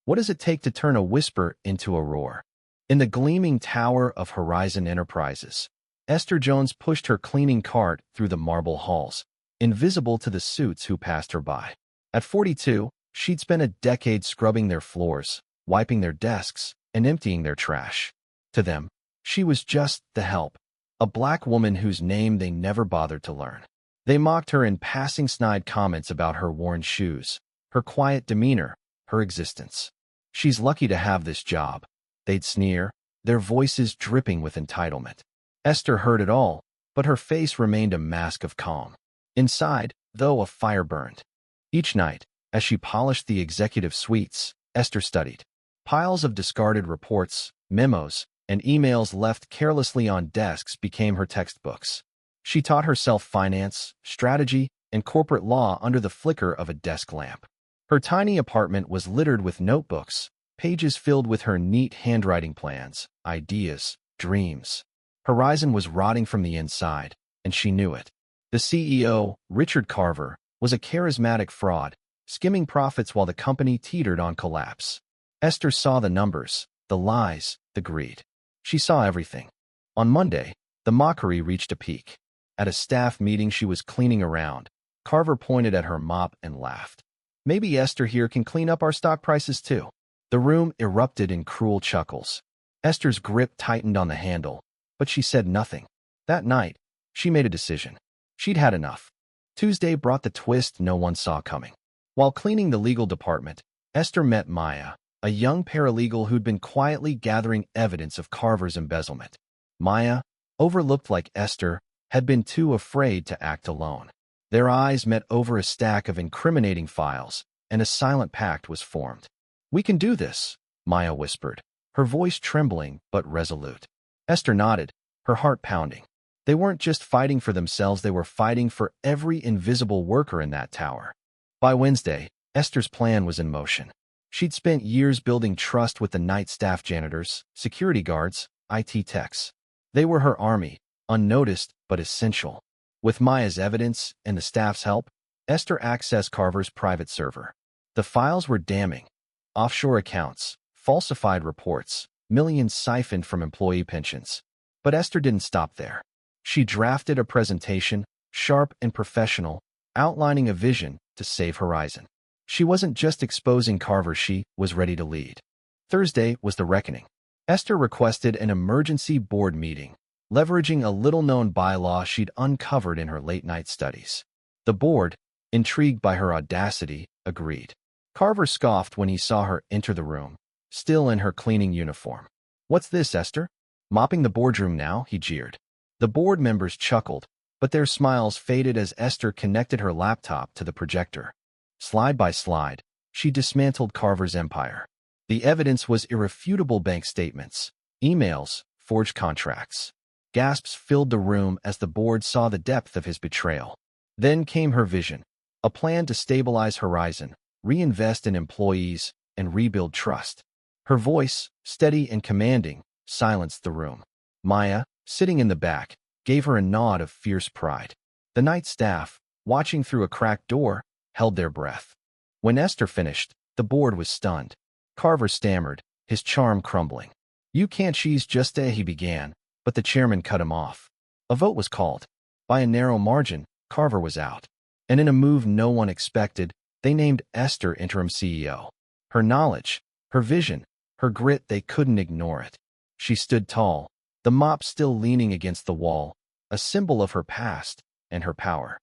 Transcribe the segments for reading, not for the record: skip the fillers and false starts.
What does it take to turn a whisper into a roar? In the gleaming tower of Horizon Enterprises, Esther Jones pushed her cleaning cart through the marble halls, invisible to the suits who passed her by. At 42, she'd spent a decade scrubbing their floors, wiping their desks, and emptying their trash. To them, she was just the help, a black woman whose name they never bothered to learn. They mocked her in passing snide comments about her worn shoes, her quiet demeanor, her existence. "She's lucky to have this job," they'd sneer, their voices dripping with entitlement. Esther heard it all, but her face remained a mask of calm. Inside, though, a fire burned. Each night, as she polished the executive suites, Esther studied. Piles of discarded reports, memos, and emails left carelessly on desks became her textbooks. She taught herself finance, strategy, and corporate law under the flicker of a desk lamp. Her tiny apartment was littered with notebooks, pages filled with her neat handwriting plans, ideas, dreams. Horizon was rotting from the inside, and she knew it. The CEO, Richard Carver, was a charismatic fraud, skimming profits while the company teetered on collapse. Esther saw the numbers, the lies, the greed. She saw everything. On Monday, the mockery reached a peak. At a staff meeting she was cleaning around, Carver pointed at her mop and laughed. "Maybe Esther here can clean up our stock prices too." The room erupted in cruel chuckles. Esther's grip tightened on the handle, but she said nothing. That night, she made a decision. She'd had enough. Tuesday brought the twist no one saw coming. While cleaning the legal department, Esther met Maya, a young paralegal who'd been quietly gathering evidence of Carver's embezzlement. Maya, overlooked like Esther, had been too afraid to act alone. Their eyes met over a stack of incriminating files, and a silent pact was formed. "We can do this," Maya whispered, her voice trembling but resolute. Esther nodded, her heart pounding. They weren't just fighting for themselves, they were fighting for every invisible worker in that tower. By Wednesday, Esther's plan was in motion. She'd spent years building trust with the night staff janitors, security guards, IT techs. They were her army, unnoticed but essential. With Maya's evidence and the staff's help, Esther accessed Carver's private server. The files were damning. Offshore accounts, falsified reports, millions siphoned from employee pensions. But Esther didn't stop there. She drafted a presentation, sharp and professional, outlining a vision to save Horizon. She wasn't just exposing Carver, she was ready to lead. Thursday was the reckoning. Esther requested an emergency board meeting, leveraging a little-known bylaw she'd uncovered in her late-night studies. The board, intrigued by her audacity, agreed. Carver scoffed when he saw her enter the room, still in her cleaning uniform. "What's this, Esther? Mopping the boardroom now?" he jeered. The board members chuckled, but their smiles faded as Esther connected her laptop to the projector. Slide by slide, she dismantled Carver's empire. The evidence was irrefutable: bank statements, emails, forged contracts. Gasps filled the room as the board saw the depth of his betrayal. Then came her vision, a plan to stabilize Horizon, reinvest in employees, and rebuild trust. Her voice, steady and commanding, silenced the room. Maya, sitting in the back, gave her a nod of fierce pride. The night staff, watching through a cracked door, held their breath. When Esther finished, the board was stunned. Carver stammered, his charm crumbling. "You can't, she's just a," he began, but the chairman cut him off. A vote was called. By a narrow margin, Carver was out. And in a move no one expected, they named Esther interim CEO. Her knowledge, her vision, her grit, they couldn't ignore it. She stood tall, the mop still leaning against the wall, a symbol of her past and her power.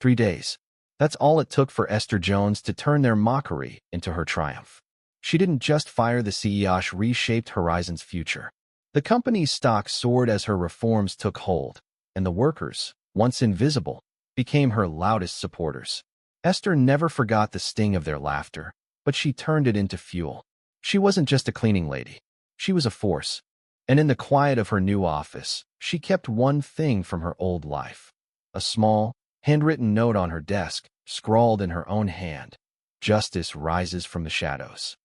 3 days. That's all it took for Esther Jones to turn their mockery into her triumph. She didn't just fire the CEO, she reshaped Horizon's future. The company's stock soared as her reforms took hold, and the workers, once invisible, became her loudest supporters. Esther never forgot the sting of their laughter, but she turned it into fuel. She wasn't just a cleaning lady. She was a force. And in the quiet of her new office, she kept one thing from her old life. A small, handwritten note on her desk, scrawled in her own hand. "Justice rises from the shadows."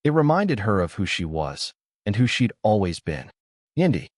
It reminded her of who she was, and who she'd always been. Yindi.